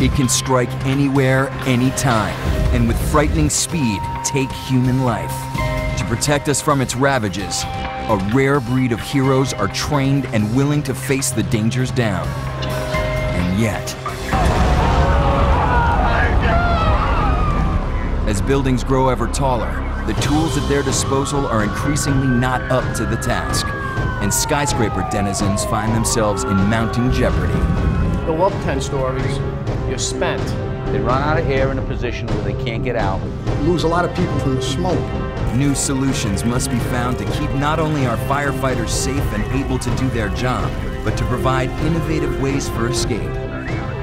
It can strike anywhere, anytime, and with frightening speed, take human life. To protect us from its ravages, a rare breed of heroes are trained and willing to face the dangers down. And yet, as buildings grow ever taller, the tools at their disposal are increasingly not up to the task, and skyscraper denizens find themselves in mounting jeopardy. Go up 10 stories, you're spent. They run out of air in a position where they can't get out. Lose a lot of people from the smoke. New solutions must be found to keep not only our firefighters safe and able to do their job, but to provide innovative ways for escape.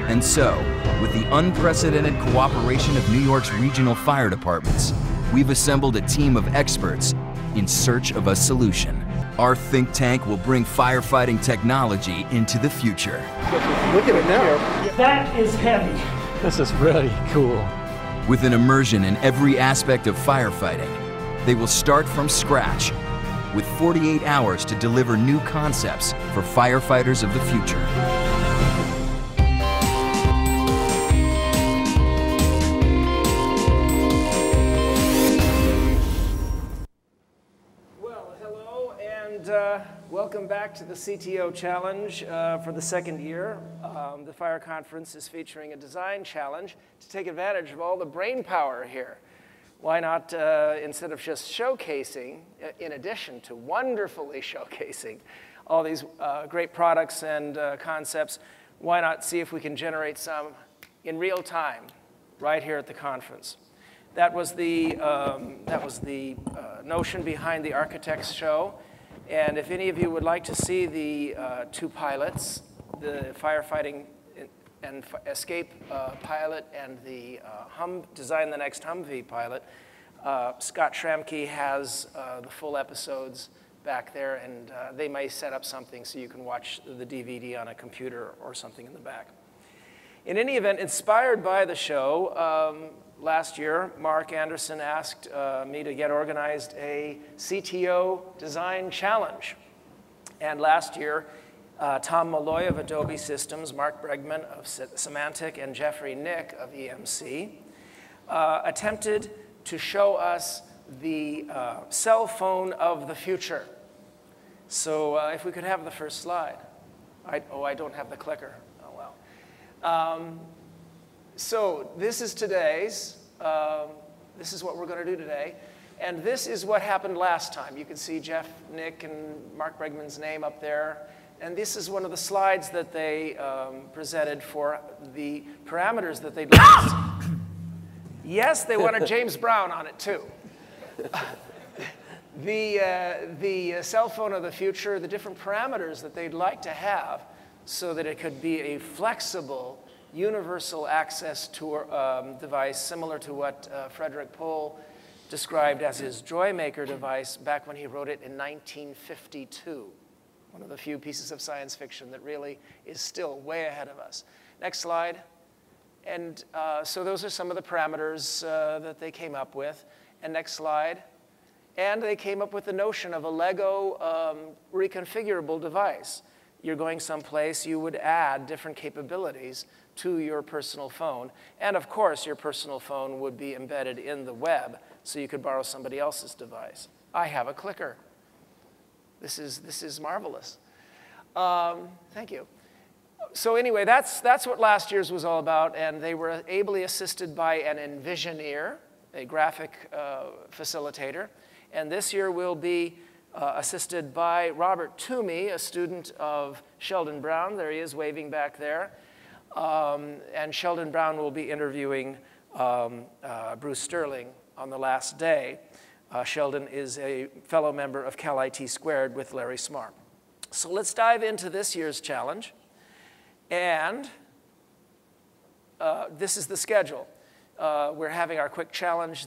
And so, with the unprecedented cooperation of New York's regional fire departments, we've assembled a team of experts in search of a solution. Our think tank will bring firefighting technology into the future. Look at it now. That is heavy. This is really cool. With an immersion in every aspect of firefighting, they will start from scratch with 48 hours to deliver new concepts for firefighters of the future. Well, hello and welcome back to the CTO Challenge for the second year. The Fire Conference is featuring a design challenge to take advantage of all the brain power here. Why not, instead of just showcasing, in addition to wonderfully showcasing all these great products and concepts, why not see if we can generate some in real time right here at the conference? That was the notion behind the ArchiTechs show. And if any of you would like to see the two pilots, the firefighting and escape pilot and the Design the Next Humvee pilot, Scott Schramke has the full episodes back there, and they may set up something so you can watch the DVD on a computer or something in the back. In any event, inspired by the show, last year, Mark Anderson asked me to get organized a CTO design challenge. And last year, Tom Malloy of Adobe Systems, Mark Bregman of Symantec, and Jeffrey Nick of EMC attempted to show us the cell phone of the future. So if we could have the first slide. I don't have the clicker. Oh, well. So this is today's. This is what we're going to do today. And this is what happened last time. You can see Jeff, Nick, and Mark Bregman's name up there. And this is one of the slides that they presented for the parameters that they'd like to see. Yes, they wanted James Brown on it, too. The cell phone of the future, the different parameters that they'd like to have so that it could be a flexible, universal access to device similar to what Frederick Pohl described as his Joymaker device back when he wrote it in 1952. One of the few pieces of science fiction that really is still way ahead of us. Next slide. And so those are some of the parameters that they came up with. And next slide. And they came up with the notion of a Lego reconfigurable device. You're going someplace, you would add different capabilities to your personal phone. And of course, your personal phone would be embedded in the web, so you could borrow somebody else's device. I have a clicker. This is marvelous. Thank you. So anyway, that's what last year's was all about, and they were ably assisted by an Envisioneer, a graphic facilitator. And this year will be assisted by Robert Toomey, a student of Sheldon Brown. There he is waving back there. And Sheldon Brown will be interviewing Bruce Sterling on the last day. Sheldon is a fellow member of Cal IT Squared with Larry Smarr. So let's dive into this year's challenge. And this is the schedule. We're having our quick challenge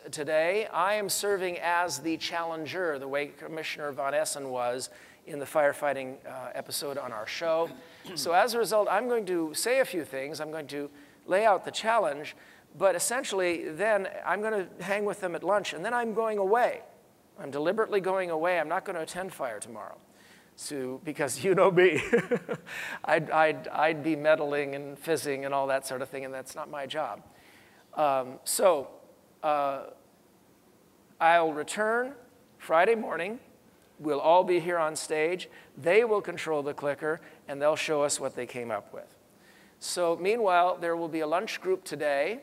today. I am serving as the challenger, the way Commissioner Von Essen was in the firefighting episode on our show. So as a result, I'm going to say a few things. I'm going to lay out the challenge. But essentially, then I'm going to hang with them at lunch, and then I'm going away. I'm deliberately going away. I'm not going to attend FiRe tomorrow. because you know me, I'd be meddling and fizzing and all that sort of thing, and that's not my job. I'll return Friday morning. We'll all be here on stage. They will control the clicker, and they'll show us what they came up with. So meanwhile, there will be a lunch group today.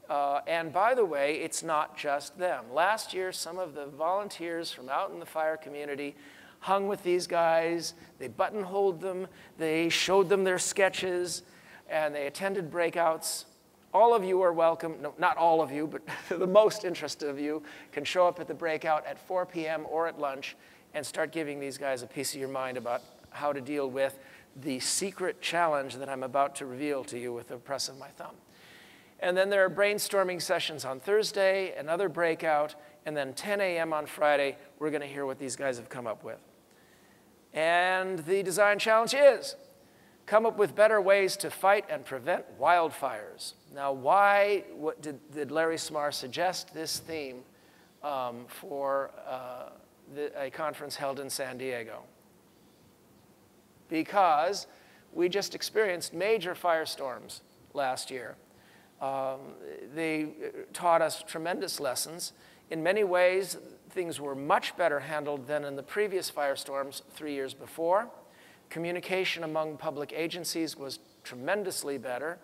And by the way, it's not just them. Last year, some of the volunteers from out in the fire community hung with these guys. They buttonholed them. They showed them their sketches, and they attended breakouts. All of you are welcome. No, not all of you, but the most interested of you can show up at the breakout at 4 p.m. or at lunch and start giving these guys a piece of your mind about how to deal with the secret challenge that I'm about to reveal to you with the press of my thumb. And then there are brainstorming sessions on Thursday, another breakout, and then 10 a.m. on Friday, we're going to hear what these guys have come up with. And the design challenge is come up with better ways to fight and prevent wildfires. Now, why did Larry Smarr suggest this theme for a conference held in San Diego? Because we just experienced major firestorms last year. They taught us tremendous lessons. In many ways, things were much better handled than in the previous firestorms 3 years before. Communication among public agencies was tremendously better,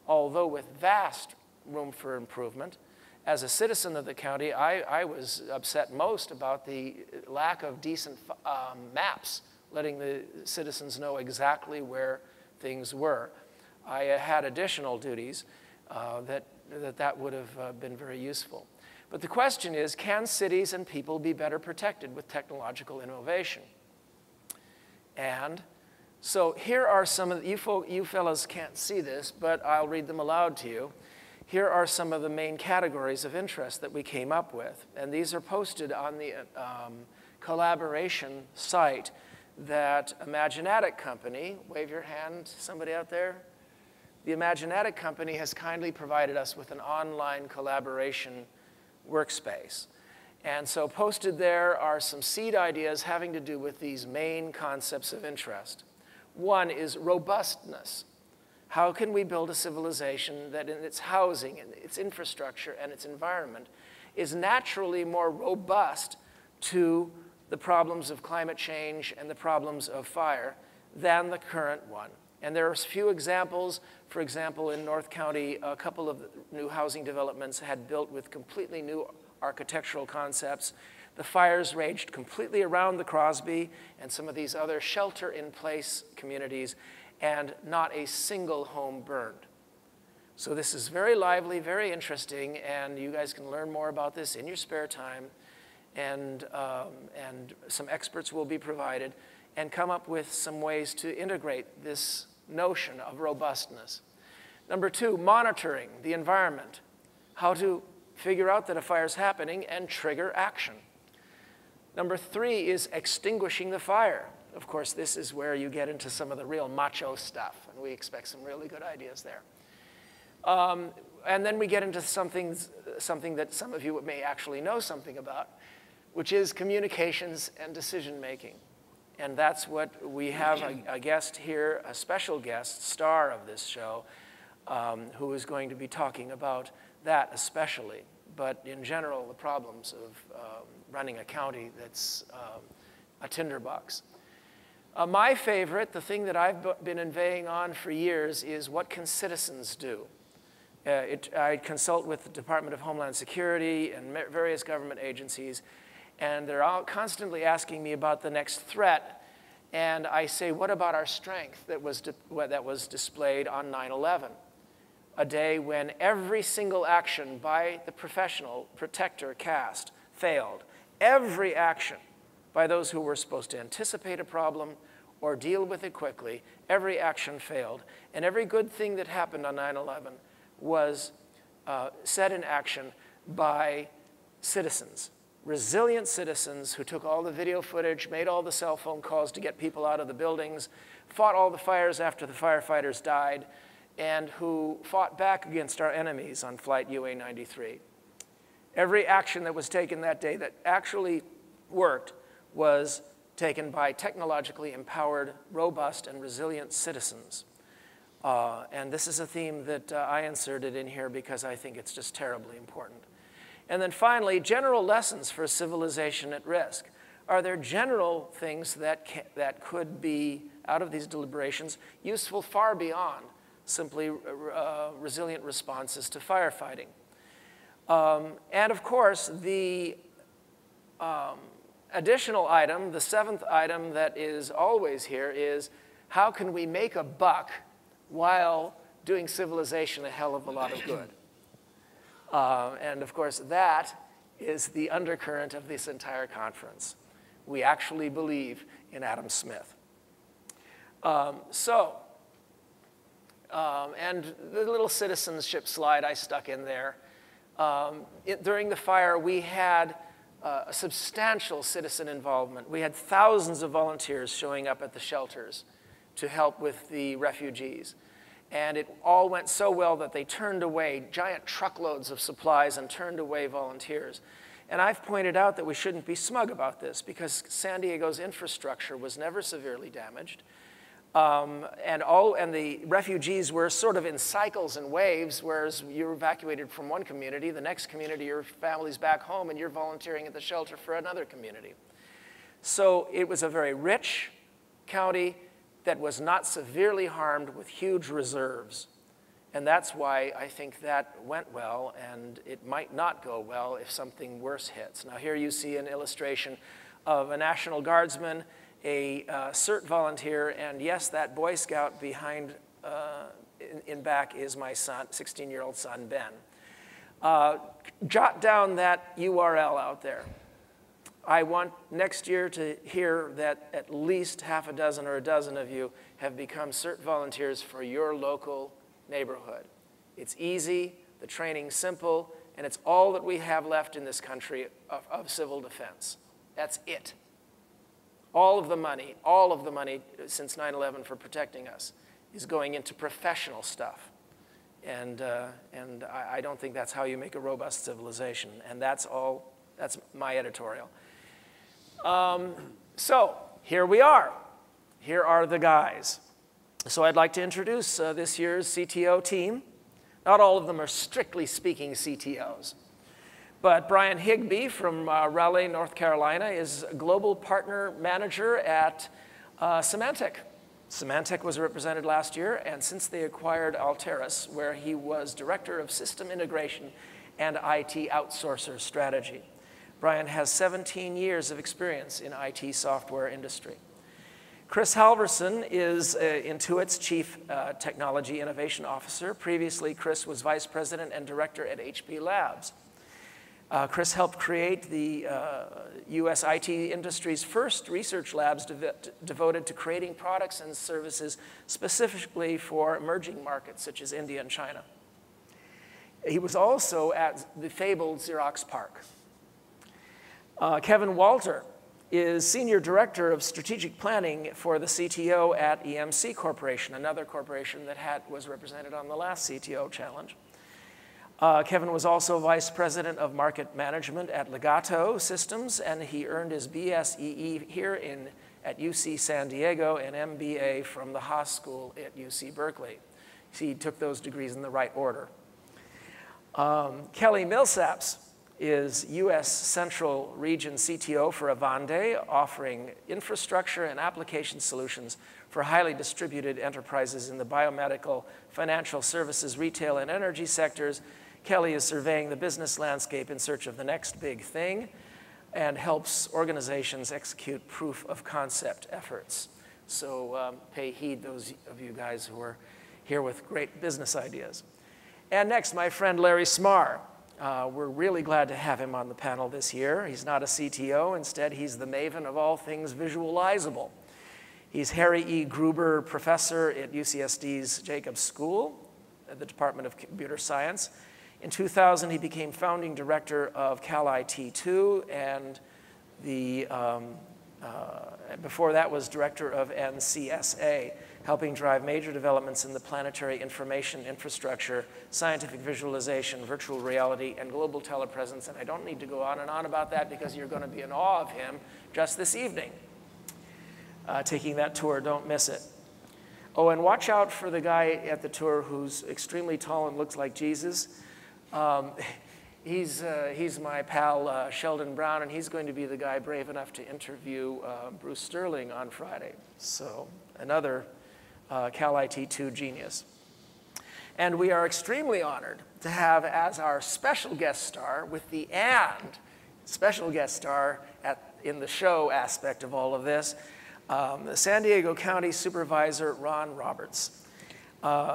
although with vast room for improvement. As a citizen of the county, I was upset most about the lack of decent maps, letting the citizens know exactly where things were. I had additional duties that would have been very useful. But the question is, can cities and people be better protected with technological innovation? And so here are some of you fellows can't see this, but I'll read them aloud to you. Here are some of the main categories of interest that we came up with. And these are posted on the collaboration site that Imaginatic Company, wave your hand, somebody out there? The Imaginatic Company has kindly provided us with an online collaboration workspace. And so posted there are some seed ideas having to do with these main concepts of interest. One is robustness. How can we build a civilization that in its housing, and its infrastructure, and its environment is naturally more robust to the problems of climate change and the problems of fire than the current one? And there are a few examples. For example, in North County, a couple of new housing developments had built with completely new architectural concepts. The fires raged completely around the Crosby and some of these other shelter-in-place communities, and not a single home burned. So this is very lively, very interesting, and you guys can learn more about this in your spare time, and some experts will be provided, and come up with some ways to integrate this notion of robustness. Number two, monitoring the environment. How to figure out that a fire is happening and trigger action. Number three is extinguishing the fire. Of course, this is where you get into some of the real macho stuff, and we expect some really good ideas there. And then we get into something that some of you may actually know something about, which is communications and decision-making. And that's what we have a guest here, a special guest, star of this show, who is going to be talking about that especially. But in general, the problems of running a county that's a tinderbox. My favorite, the thing that I've been inveighing on for years, is what can citizens do? I consult with the Department of Homeland Security and various government agencies, and they're all constantly asking me about the next threat. And I say, what about our strength that was displayed on 9/11? A day when every single action by the professional protector caste failed. Every action by those who were supposed to anticipate a problem or deal with it quickly, every action failed. And every good thing that happened on 9/11 was set in action by citizens. Resilient citizens who took all the video footage, made all the cell phone calls to get people out of the buildings, fought all the fires after the firefighters died, and who fought back against our enemies on Flight UA-93. Every action that was taken that day that actually worked was taken by technologically empowered, robust, and resilient citizens. And this is a theme that I inserted in here because I think it's just terribly important. And then finally, general lessons for civilization at risk. Are there general things that could be, out of these deliberations, useful far beyond simply resilient responses to firefighting? And of course, the additional item, the seventh item that is always here is, how can we make a buck while doing civilization a hell of a lot of good? And of course, that is the undercurrent of this entire conference. We actually believe in Adam Smith. And the little citizenship slide I stuck in there. During the fire, we had a substantial citizen involvement. We had thousands of volunteers showing up at the shelters to help with the refugees. And it all went so well that they turned away giant truckloads of supplies and turned away volunteers. And I've pointed out that we shouldn't be smug about this because San Diego's infrastructure was never severely damaged. And the refugees were sort of in cycles and waves, whereas you're evacuated from one community, the next community, your family's back home, and you're volunteering at the shelter for another community. So it was a very rich county that was not severely harmed with huge reserves. And that's why I think that went well, and it might not go well if something worse hits. Now here you see an illustration of a National Guardsman, a CERT volunteer, and yes, that Boy Scout behind in back is my son, 16-year-old son, Ben. Jot down that URL out there. I want next year to hear that at least half a dozen or a dozen of you have become CERT volunteers for your local neighborhood. It's easy, the training's simple, and it's all that we have left in this country of civil defense. That's it. All of the money since 9/11 for protecting us is going into professional stuff. And I don't think that's how you make a robust civilization. And that's my editorial. So here we are. Here are the guys. So I'd like to introduce this year's CTO team. Not all of them are strictly speaking CTOs. But Brian Higbee from Raleigh, North Carolina, is a global partner manager at Symantec. Symantec was represented last year, and since they acquired Alteris, where he was director of system integration and IT outsourcer strategy. Brian has 17 years of experience in IT software industry. Chris Halvorsen is Intuit's Chief Technology Innovation Officer. Previously, Chris was Vice President and Director at HPLabs. Chris helped create the US IT industry's first research labs devoted to creating products and services specifically for emerging markets such as India and China. He was also at the fabled Xerox PARC. Kevin Walter is Senior Director of Strategic Planning for the CTO at EMC Corporation, another corporation that was represented on the last CTO Challenge. Kevin was also Vice President of Market Management at Legato Systems, and he earned his BSEE here at UC San Diego and MBA from the Haas School at UC Berkeley. He took those degrees in the right order. Kelly Millsaps is U.S. Central Region CTO for Avanade, offering infrastructure and application solutions for highly distributed enterprises in the biomedical, financial services, retail, and energy sectors. Kelly is surveying the business landscape in search of the next big thing and helps organizations execute proof of concept efforts. So pay heed, those of you guys who are here with great business ideas. And next, my friend Larry Smarr. We're really glad to have him on the panel this year. He's not a CTO. Instead, he's the maven of all things visualizable. He's Harry E. Gruber Professor at UCSD's Jacobs School at the Department of Computer Science. In 2000, he became founding director of Cal IT2, and before that was director of NCSA, helping drive major developments in the planetary information infrastructure, scientific visualization, virtual reality, and global telepresence. And I don't need to go on and on about that because you're going to be in awe of him just this evening. taking that tour. Don't miss it. Oh, and watch out for the guy at the tour who's extremely tall and looks like Jesus. He's my pal, Sheldon Brown, and he's going to be the guy brave enough to interview Bruce Sterling on Friday. So another Cal IT 2 genius. And we are extremely honored to have as our special guest star, with the special guest star in the show aspect of all of this, the San Diego County Supervisor Ron Roberts.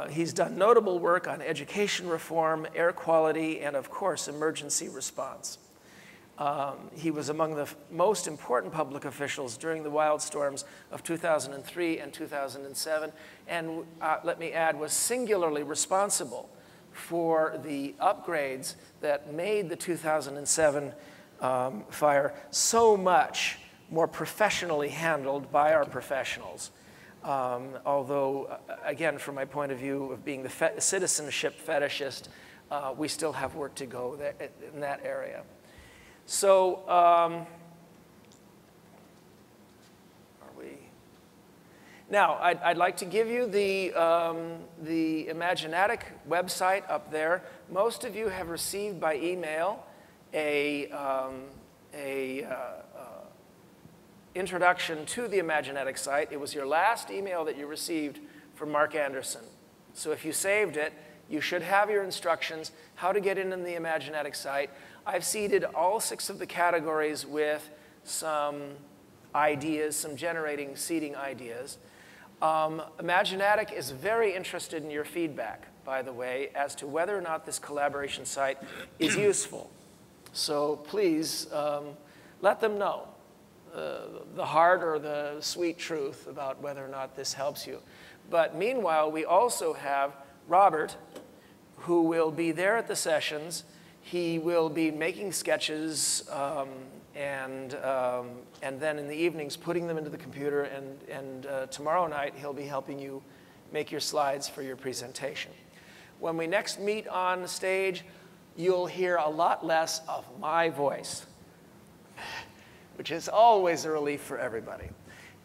He's done notable work on education reform, air quality, and of course, emergency response. He was among the most important public officials during the wildstorms of 2003 and 2007, and let me add, was singularly responsible for the upgrades that made the 2007 fire so much more professionally handled by our professionals. Although, again, from my point of view of being the citizenship fetishist, we still have work to go in that area. So, are we? Now, I'd like to give you the Imaginatic website up there. Most of you have received by email a introduction to the Imaginatic site. It was your last email that you received from Mark Anderson. So if you saved it, you should have your instructions how to get in the Imaginatic site. I've seeded all 6 of the categories with some ideas, some generating seeding ideas. Imaginatic is very interested in your feedback, by the way, as to whether or not this collaboration site is useful. So please let them know the hard or the sweet truth about whether or not this helps you. But meanwhile, we also have Robert, who will be there at the sessions. He will be making sketches and then in the evenings putting them into the computer, and tomorrow night he'll be helping you make your slides for your presentation. When we next meet on stage, you'll hear a lot less of my voice, which is always a relief for everybody.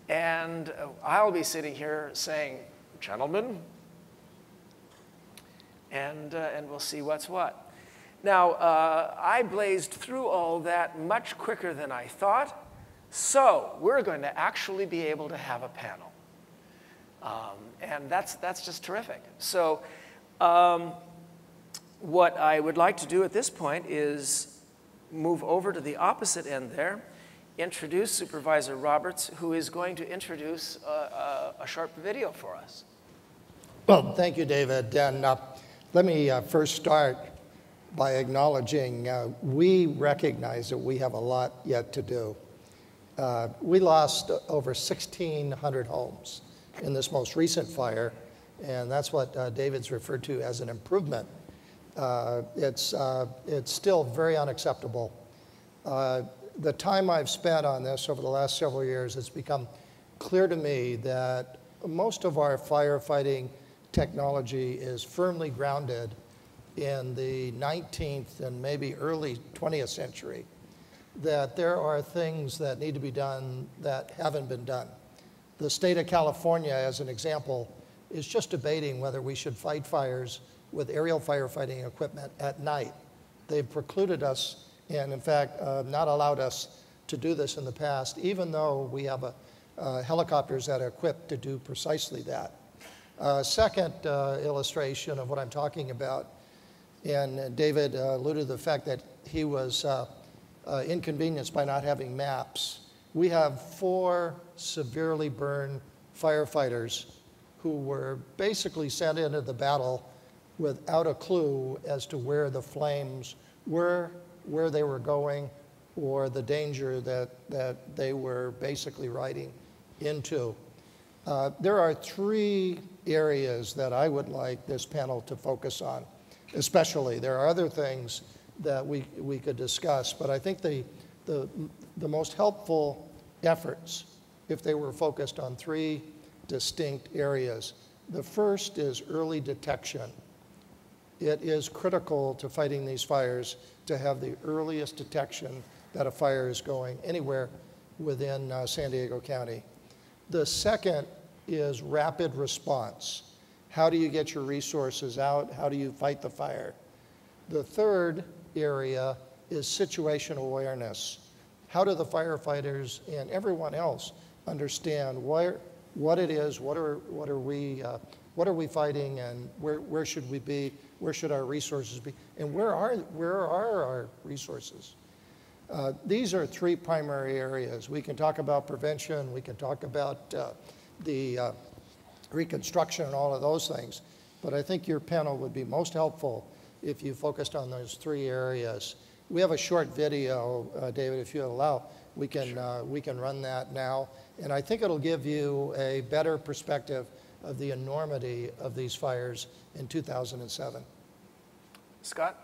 And I'll be sitting here saying, gentlemen, and we'll see what's what. Now, I blazed through all that much quicker than I thought, so we're going to actually be able to have a panel. And that's just terrific. So what I would like to do at this point is move over to the opposite end there, introduce Supervisor Roberts, who is going to introduce a short video for us. Well, thank you, David. And let me first start by acknowledging we recognize that we have a lot yet to do. We lost over 1,600 homes in this most recent fire, and that's what David's referred to as an improvement. It's still very unacceptable. The time I've spent on this over the last several years, it's become clear to me that most of our firefighting technology is firmly grounded in the 19th and maybe early 20th century, that there are things that need to be done that haven't been done. The state of California, as an example, is just debating whether we should fight fires with aerial firefighting equipment at night. They've precluded us and, in fact, not allowed us to do this in the past, even though we have helicopters that are equipped to do precisely that. Second illustration of what I'm talking about, and David alluded to the fact that he was inconvenienced by not having maps. We have 4 severely burned firefighters who were basically sent into the battle without a clue as to where the flames were, where they were going, or the danger that they were basically riding into. There are 3 areas that I would like this panel to focus on, especially. There are other things that we could discuss, but I think the most helpful efforts, if they were focused on 3 distinct areas. The first is early detection. It is critical to fighting these fires to have the earliest detection that a fire is going anywhere within San Diego County. The second is rapid response. How do you get your resources out? How do you fight the fire? The third area is situational awareness. How do the firefighters and everyone else understand what it is, what are we fighting, and where should we be, where should our resources be, and where are our resources? These are three primary areas. We can talk about prevention, we can talk about the reconstruction and all of those things, but I think your panel would be most helpful if you focused on those three areas. We have a short video, David, if you allow. We can run that now, and I think it'll give you a better perspective of the enormity of these fires in 2007. Scott?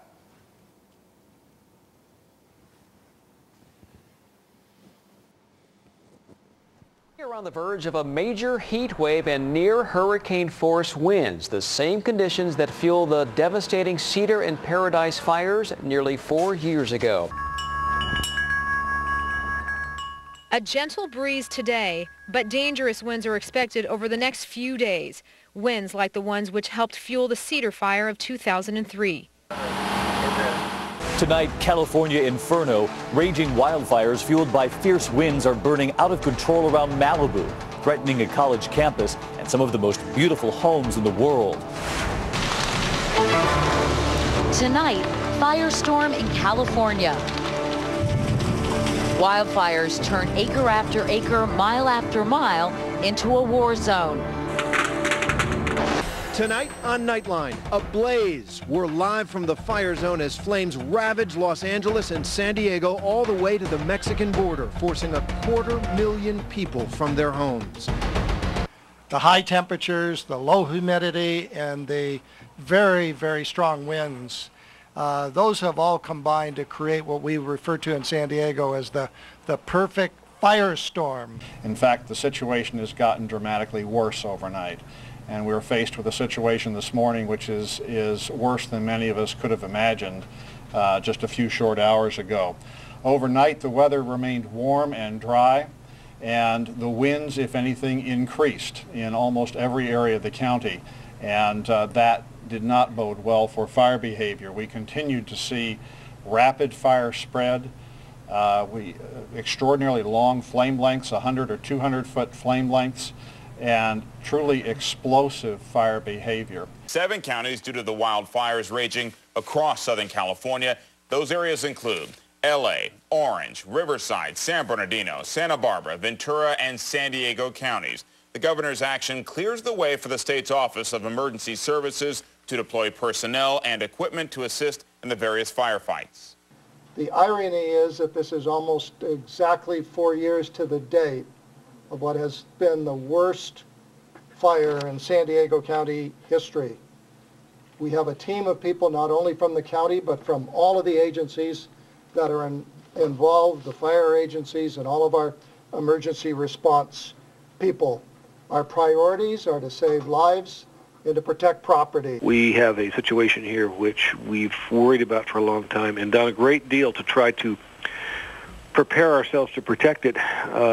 We're on the verge of a major heat wave and near hurricane force winds, the same conditions that fueled the devastating Cedar and Paradise fires nearly 4 years ago. A gentle breeze today, but dangerous winds are expected over the next few days. Winds like the ones which helped fuel the Cedar fire of 2003. Tonight, California inferno. Raging wildfires fueled by fierce winds are burning out of control around Malibu, threatening a college campus and some of the most beautiful homes in the world. Tonight, firestorm in California. Wildfires turn acre after acre, mile after mile into a war zone. Tonight on Nightline, a blaze. We're live from the fire zone as flames ravage Los Angeles and San Diego all the way to the Mexican border, forcing 250,000 people from their homes. The high temperatures, the low humidity, and the very, very strong winds, those have all combined to create what we refer to in San Diego as the perfect firestorm. In fact, the situation has gotten dramatically worse overnight. And we were faced with a situation this morning which is worse than many of us could have imagined just a few short hours ago. Overnight, the weather remained warm and dry, and the winds, if anything, increased in almost every area of the county, and that did not bode well for fire behavior. We continued to see rapid fire spread, extraordinarily long flame lengths, 100 or 200 foot flame lengths, and truly explosive fire behavior. 7 counties due to the wildfires raging across Southern California. Those areas include LA, Orange, Riverside, San Bernardino, Santa Barbara, Ventura, and San Diego counties. The governor's action clears the way for the state's Office of Emergency Services to deploy personnel and equipment to assist in the various firefights. The irony is that this is almost exactly 4 years to the date of what has been the worst fire in San Diego County history. We have a team of people not only from the county but from all of the agencies that are involved, the fire agencies and all of our emergency response people. Our priorities are to save lives and to protect property. We have a situation here which we've worried about for a long time and done a great deal to try to prepare ourselves to protect it,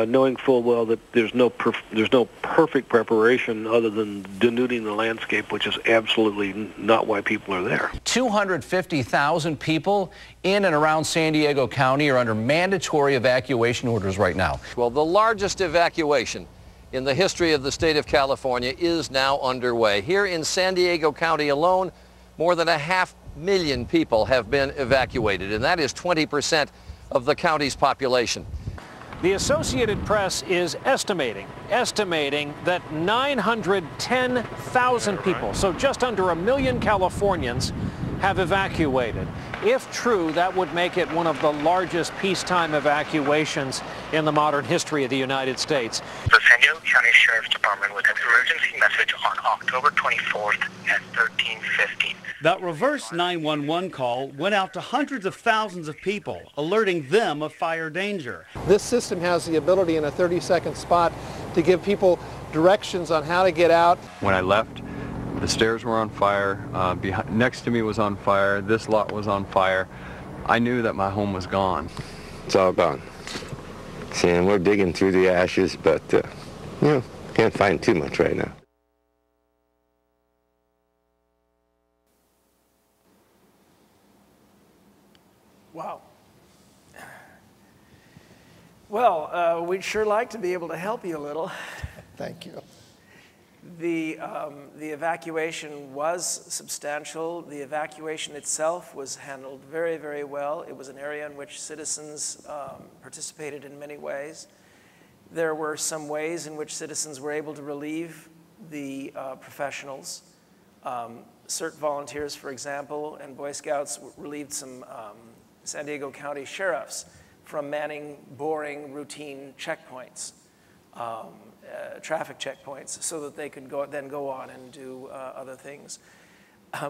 knowing full well that there's no perfect preparation other than denuding the landscape, which is absolutely not why people are there. 250,000 people in and around San Diego County are under mandatory evacuation orders right now. Well, the largest evacuation in the history of the state of California is now underway. Here in San Diego County alone, more than 500,000 people have been evacuated, and that is 20% of the county's population. The Associated Press is estimating that 910,000 people, so just under 1 million Californians, have evacuated. If true, that would make it one of the largest peacetime evacuations in the modern history of the United States. The San Diego County Sheriff's Department with an emergency message on October 24th at 13:15. That reverse 911 call went out to hundreds of thousands of people, alerting them of fire danger. This system has the ability in a 30-second spot to give people directions on how to get out. When I left, the stairs were on fire, next to me was on fire, this lot was on fire. I knew that my home was gone. It's all gone. See, and we're digging through the ashes, but Yeah, can't find too much right now. Wow. Well, we'd sure like to be able to help you a little. Thank you. The evacuation was substantial. The evacuation itself was handled very, very well. It was an area in which citizens participated in many ways. There were some ways in which citizens were able to relieve the professionals. CERT volunteers, for example, and Boy Scouts relieved some San Diego County sheriffs from manning boring, routine checkpoints. Traffic checkpoints, so that they could then go on and do other things.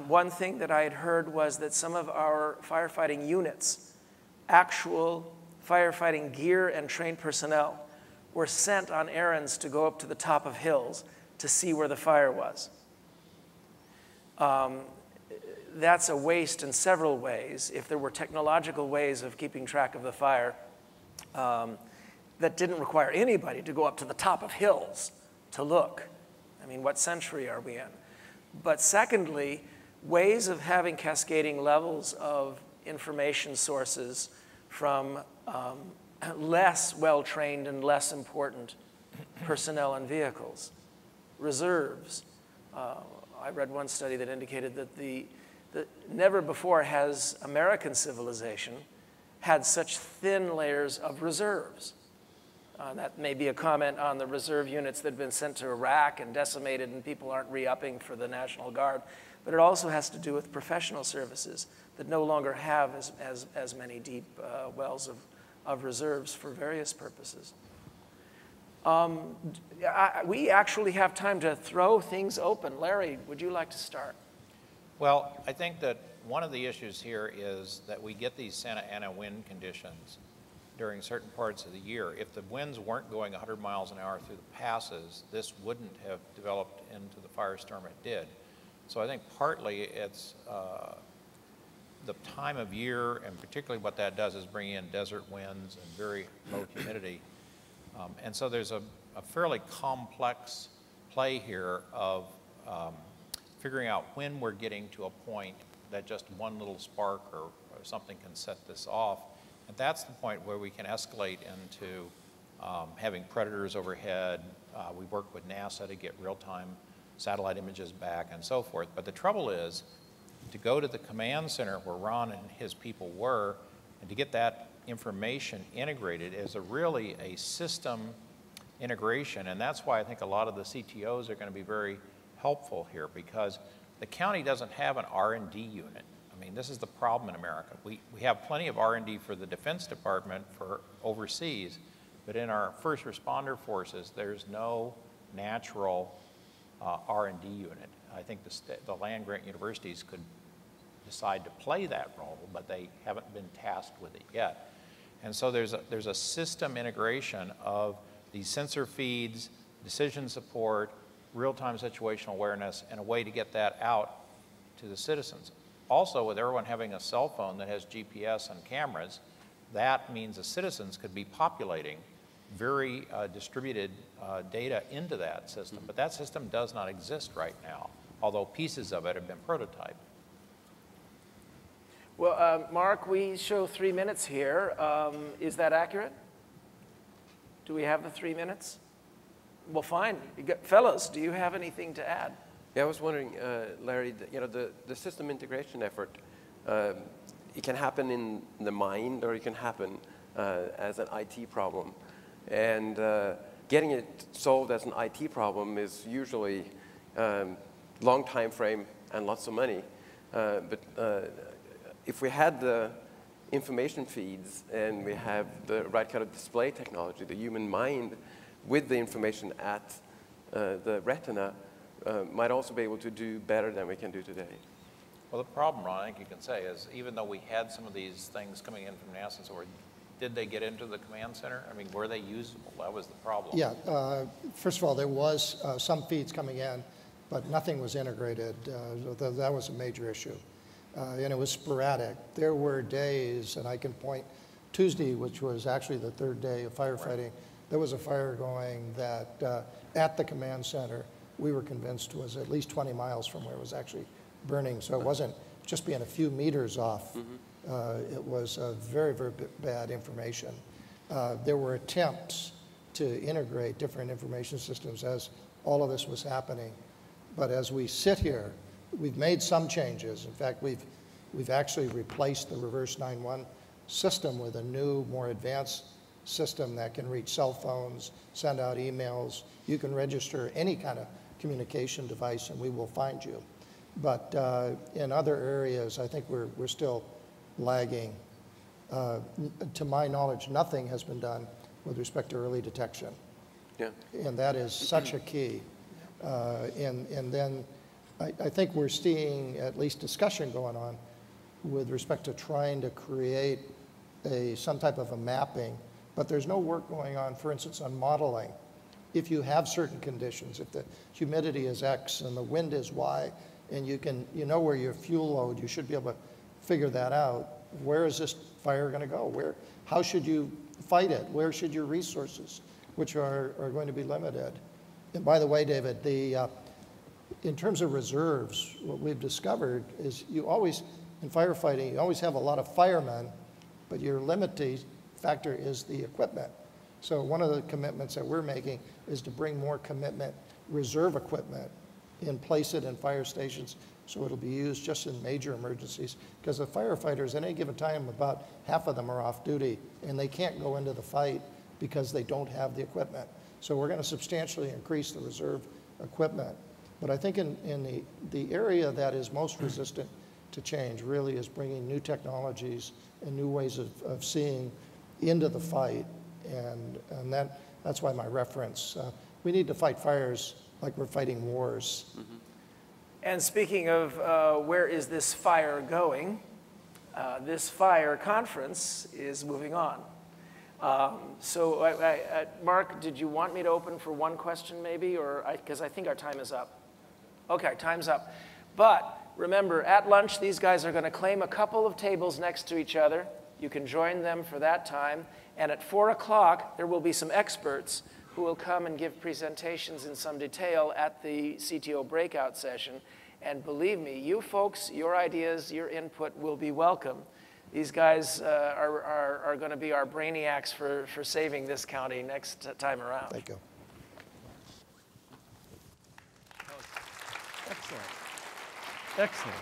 One thing that I had heard was that some of our firefighting units, actual firefighting gear and trained personnel, were sent on errands to go up to the top of hills to see where the fire was. That's a waste in several ways. If there were technological ways of keeping track of the fire, that didn't require anybody to go up to the top of hills to look. I mean, what century are we in? But secondly, ways of having cascading levels of information sources from less well-trained and less important personnel and vehicles. Reserves. I read one study that indicated that never before has American civilization had such thin layers of reserves. That may be a comment on the reserve units that have been sent to Iraq and decimated and people aren't re-upping for the National Guard. But it also has to do with professional services that no longer have as many deep wells of reserves for various purposes. We actually have time to throw things open. Larry, would you like to start? Well, I think that one of the issues here is that we get these Santa Ana wind conditions during certain parts of the year. If the winds weren't going 100 miles an hour through the passes, this wouldn't have developed into the firestorm it did. So I think partly it's the time of year, and particularly what that does is bring in desert winds and very low humidity. And so there's a fairly complex play here of figuring out when we're getting to a point that just one little spark or something can set this off. And that's the point where we can escalate into having predators overhead. We work with NASA to get real-time satellite images back and so forth. But the trouble is to go to the command center where Ron and his people were and to get that information integrated is really a system integration. And that's why I think a lot of the CTOs are going to be very helpful here, because the county doesn't have an R&D unit. I mean, this is the problem in America. We have plenty of R&D for the Defense Department for overseas, but in our first responder forces, there's no natural R&D unit. I think the land-grant universities could decide to play that role, but they haven't been tasked with it yet. And so there's a system integration of these sensor feeds, decision support, real-time situational awareness, and a way to get that out to the citizens. Also, with everyone having a cell phone that has GPS and cameras, that means the citizens could be populating very distributed data into that system. But that system does not exist right now, although pieces of it have been prototyped. Well, Mark, we show 3 minutes here. Is that accurate? Do we have the 3 minutes? Well, fine. Fellows, do you have anything to add? Yeah, I was wondering, Larry, the system integration effort, it can happen in the mind or it can happen as an IT problem. And getting it solved as an IT problem is usually long time frame and lots of money. But if we had the information feeds and we have the right kind of display technology, the human mind with the information at the retina, might also be able to do better than we can do today. Well, the problem, Ron, I think you can say is even though we had some of these things coming in from NASA, so did they get into the command center? I mean, were they usable? That was the problem. Yeah, first of all, there was some feeds coming in, but nothing was integrated. That was a major issue. And it was sporadic. There were days, and I can point, Tuesday, which was actually the third day of firefighting, there was a fire going that at the command center, we were convinced was at least 20 miles from where it was actually burning. So it wasn't just being a few meters off. It was very, very bad information. There were attempts to integrate different information systems as all of this was happening. But as we sit here, we've made some changes. In fact, we've actually replaced the reverse 9-1 system with a new, more advanced system that can reach cell phones, send out emails. You can register any kind of communication device and we will find you. But in other areas, I think we're still lagging. To my knowledge, nothing has been done with respect to early detection. Yeah. And that is such a key. And then I think we're seeing at least discussion going on with respect to trying to create some type of a mapping, but there's no work going on, for instance, on modeling. If you have certain conditions, if the humidity is X and the wind is Y, and you know where your fuel load, you should be able to figure that out. Where is this fire going to go? How should you fight it? Where should your resources, which are going to be limited? And by the way, David, in terms of reserves, what we've discovered is you always, in firefighting, you always have a lot of firemen, but your limiting factor is the equipment. So one of the commitments that we're making is to bring more reserve equipment and place it in fire stations so it'll be used just in major emergencies. Because the firefighters, at any given time, about half of them are off duty and they can't go into the fight because they don't have the equipment. So we're going to substantially increase the reserve equipment. But I think in the area that is most resistant to change really is bringing new technologies and new ways of seeing into the fight. And that's why my reference. We need to fight fires like we're fighting wars. And speaking of where is this fire going, this fire conference is moving on. So Mark, did you want me to open for one question maybe, or because I think our time is up? Okay, time's up. But remember, at lunch, these guys are going to claim a couple of tables next to each other. You can join them for that time. And at 4 o'clock, there will be some experts who will come and give presentations in some detail at the CTO breakout session. And believe me, you folks, your ideas, your input will be welcome. These guys are going to be our brainiacs for saving this county next time around. Thank you. Excellent. Excellent.